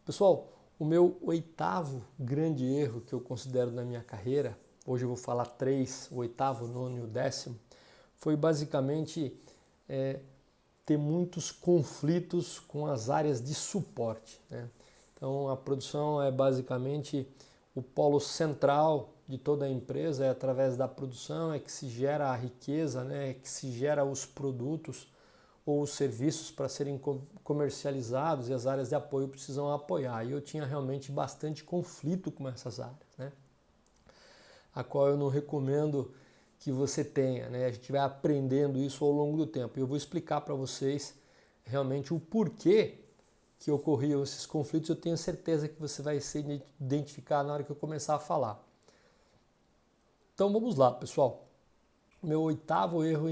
Pessoal, o meu oitavo grande erro que eu considero na minha carreira, hoje eu vou falar três, o oitavo, o nono e o décimo, foi basicamente ter muitos conflitos com as áreas de suporte, né? Então a produção é basicamente o polo central de toda a empresa, é através da produção é que se gera a riqueza, né? É que se gera os produtos ou os serviços para serem comercializados e as áreas de apoio precisam apoiar. E eu tinha realmente bastante conflito com essas áreas, né? A qual eu não recomendo que você tenha, né? A gente vai aprendendo isso ao longo do tempo. E eu vou explicar para vocês realmente o porquê que ocorriam esses conflitos. Eu tenho certeza que você vai se identificar na hora que eu começar a falar. Então vamos lá, pessoal. Meu oitavo erro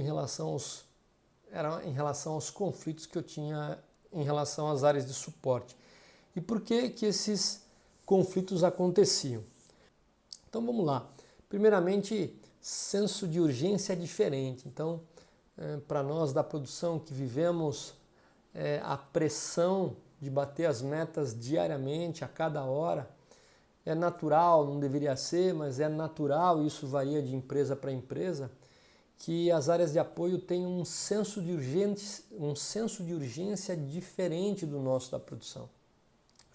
era em relação aos conflitos que eu tinha em relação às áreas de suporte. E por que que esses conflitos aconteciam? Então vamos lá. Primeiramente, senso de urgência é diferente. Então, para nós da produção que vivemos a pressão de bater as metas diariamente, a cada hora, é natural, não deveria ser, mas é natural, isso varia de empresa para empresa, que as áreas de apoio têm um senso de urgência diferente do nosso da produção.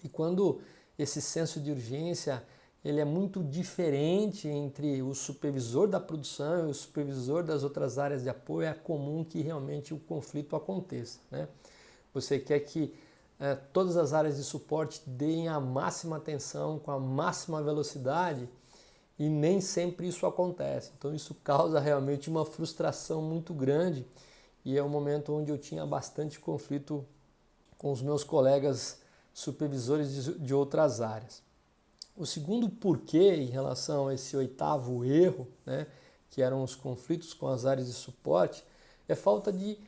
E quando esse senso de urgência ele é muito diferente entre o supervisor da produção e o supervisor das outras áreas de apoio, é comum que realmente o conflito aconteça, né? Você quer que todas as áreas de suporte deem a máxima atenção, com a máxima velocidade, e nem sempre isso acontece. Então isso causa realmente uma frustração muito grande e é um momento onde eu tinha bastante conflito com os meus colegas supervisores de outras áreas. O segundo porquê em relação a esse oitavo erro, né, que eram os conflitos com as áreas de suporte, é falta de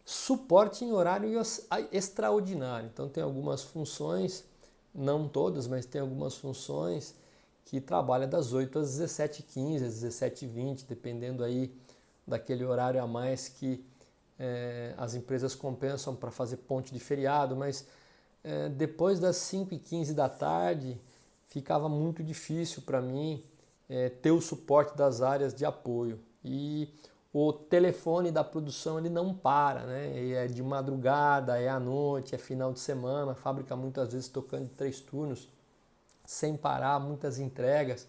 suporte em horário extraordinário. Então tem algumas funções, não todas, mas tem algumas funções que trabalha das 8 às 17h15, às 17h20, dependendo aí daquele horário a mais que as empresas compensam para fazer ponte de feriado, mas depois das 5h15 da tarde ficava muito difícil para mim ter o suporte das áreas de apoio. E o telefone da produção ele não para, né? É de madrugada, é à noite, é final de semana, a fábrica muitas vezes tocando de 3 turnos, sem parar, muitas entregas.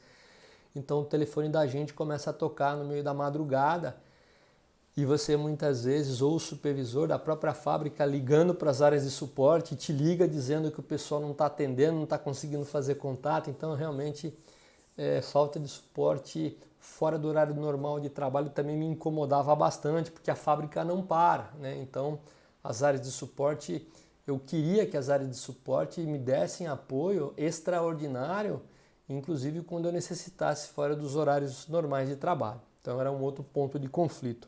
Então o telefone da gente começa a tocar no meio da madrugada e você muitas vezes, ou o supervisor da própria fábrica ligando para as áreas de suporte, te liga dizendo que o pessoal não está atendendo, não está conseguindo fazer contato. Então realmente falta de suporte fora do horário normal de trabalho também me incomodava bastante, porque a fábrica não para, né? Então as áreas de suporte, eu queria que as áreas de suporte me dessem apoio extraordinário, inclusive quando eu necessitasse fora dos horários normais de trabalho. Então era um outro ponto de conflito.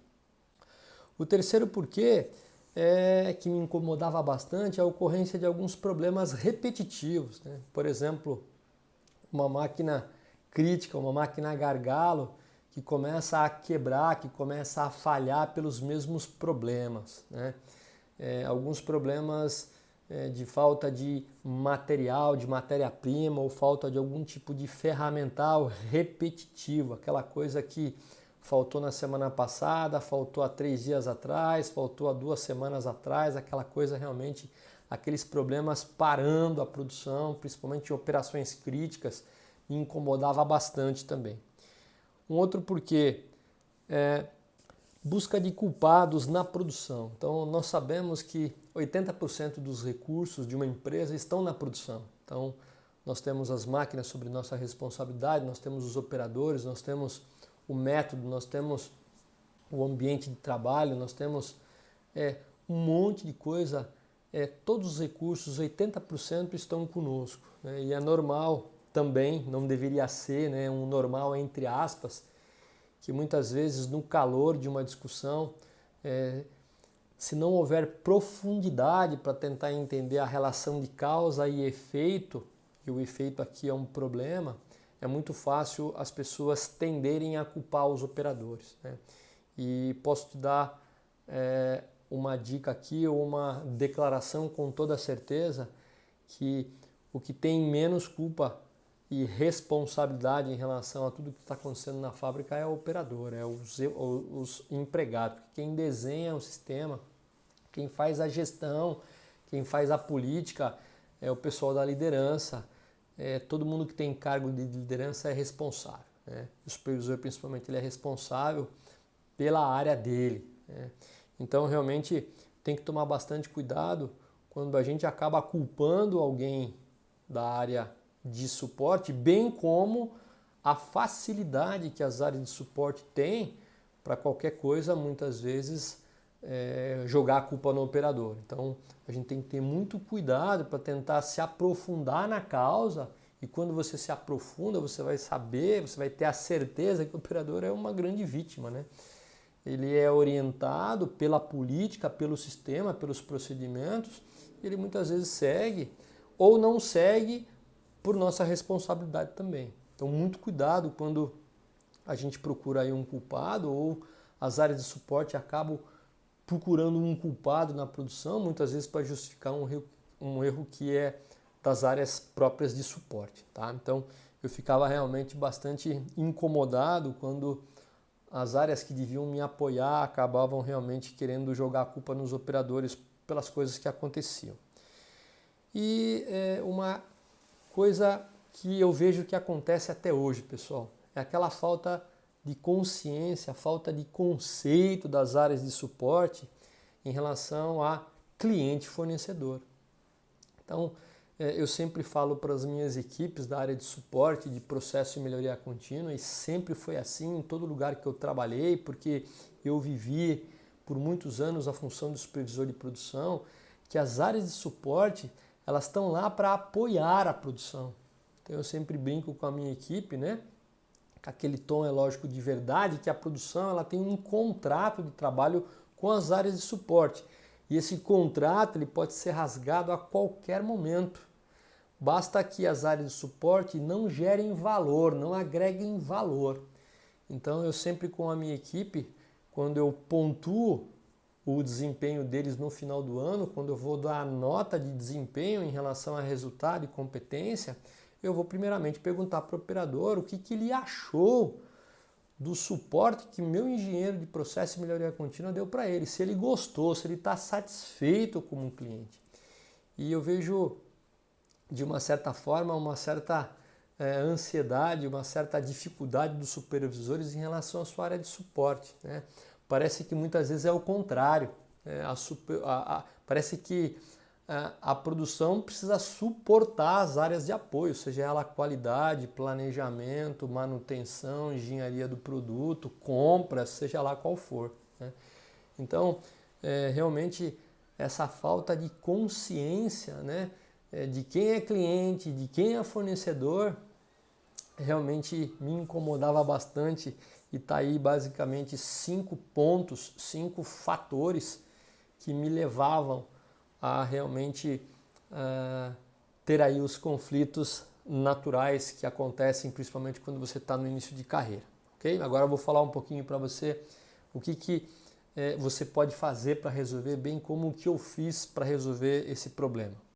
O terceiro porquê que me incomodava bastante é a ocorrência de alguns problemas repetitivos, né? Por exemplo, uma máquina crítica, uma máquina gargalo que começa a quebrar, que começa a falhar pelos mesmos problemas, né? Alguns problemas de falta de material, de matéria-prima ou falta de algum tipo de ferramental repetitivo, aquela coisa que faltou na semana passada, faltou há 3 dias atrás, faltou há 2 semanas atrás, aquela coisa realmente, aqueles problemas parando a produção, principalmente em operações críticas, me incomodava bastante também. Um outro porquê é busca de culpados na produção. Então nós sabemos que 80% dos recursos de uma empresa estão na produção. Então nós temos as máquinas sobre nossa responsabilidade, nós temos os operadores, nós temos o método, nós temos o ambiente de trabalho, nós temos um monte de coisa, todos os recursos, 80% estão conosco, né? E é normal também, não deveria ser, né, um normal entre aspas, que muitas vezes no calor de uma discussão, se não houver profundidade para tentar entender a relação de causa e efeito, e o efeito aqui é um problema, é muito fácil as pessoas tenderem a culpar os operadores, né? E posso te dar uma dica aqui ou uma declaração com toda certeza que o que tem menos culpa e responsabilidade em relação a tudo que está acontecendo na fábrica é o operador, é os empregados. Quem desenha o sistema, quem faz a gestão, quem faz a política é o pessoal da liderança. Todo mundo que tem cargo de liderança é responsável, né? O supervisor, principalmente, ele é responsável pela área dele, né? Então, realmente, tem que tomar bastante cuidado quando a gente acaba culpando alguém da área de suporte, bem como a facilidade que as áreas de suporte têm para qualquer coisa, muitas vezes, jogar a culpa no operador. Então, a gente tem que ter muito cuidado para tentar se aprofundar na causa, e quando você se aprofunda, você vai saber, você vai ter a certeza que o operador é uma grande vítima, né? Ele é orientado pela política, pelo sistema, pelos procedimentos, ele muitas vezes segue ou não segue por nossa responsabilidade também. Então, muito cuidado quando a gente procura aí um culpado, ou as áreas de suporte acabam procurando um culpado na produção, muitas vezes para justificar um erro que é das áreas próprias de suporte, tá? Então, eu ficava realmente bastante incomodado quando as áreas que deviam me apoiar acabavam realmente querendo jogar a culpa nos operadores pelas coisas que aconteciam. E uma coisa que eu vejo que acontece até hoje, pessoal, é aquela falta de consciência, falta de conceito das áreas de suporte em relação a cliente fornecedor. Então, eu sempre falo para as minhas equipes da área de suporte, de processo e melhoria contínua, e sempre foi assim em todo lugar que eu trabalhei, porque eu vivi por muitos anos a função de supervisor de produção, que as áreas de suporte, elas estão lá para apoiar a produção. Então eu sempre brinco com a minha equipe, né? Aquele tom é lógico de verdade, que a produção ela tem um contrato de trabalho com as áreas de suporte. E esse contrato ele pode ser rasgado a qualquer momento. Basta que as áreas de suporte não gerem valor, não agreguem valor. Então eu sempre com a minha equipe, quando eu pontuo o desempenho deles no final do ano, quando eu vou dar a nota de desempenho em relação a resultado e competência, eu vou primeiramente perguntar para o operador o que ele achou do suporte que meu engenheiro de processo e melhoria contínua deu para ele, se ele gostou, se ele está satisfeito como um cliente. E eu vejo, de uma certa forma, uma certa ansiedade, uma certa dificuldade dos supervisores em relação à sua área de suporte, né? Parece que muitas vezes é o contrário, né? Parece que a produção precisa suportar as áreas de apoio, seja ela qualidade, planejamento, manutenção, engenharia do produto, compras, seja lá qual for, né? Então, realmente, essa falta de consciência, né, de quem é cliente, de quem é fornecedor, realmente me incomodava bastante, e está aí basicamente 5 pontos, 5 fatores que me levavam a realmente ter aí os conflitos naturais que acontecem principalmente quando você está no início de carreira, ok? Agora eu vou falar um pouquinho para você o que você pode fazer para resolver, bem como o que eu fiz para resolver esse problema.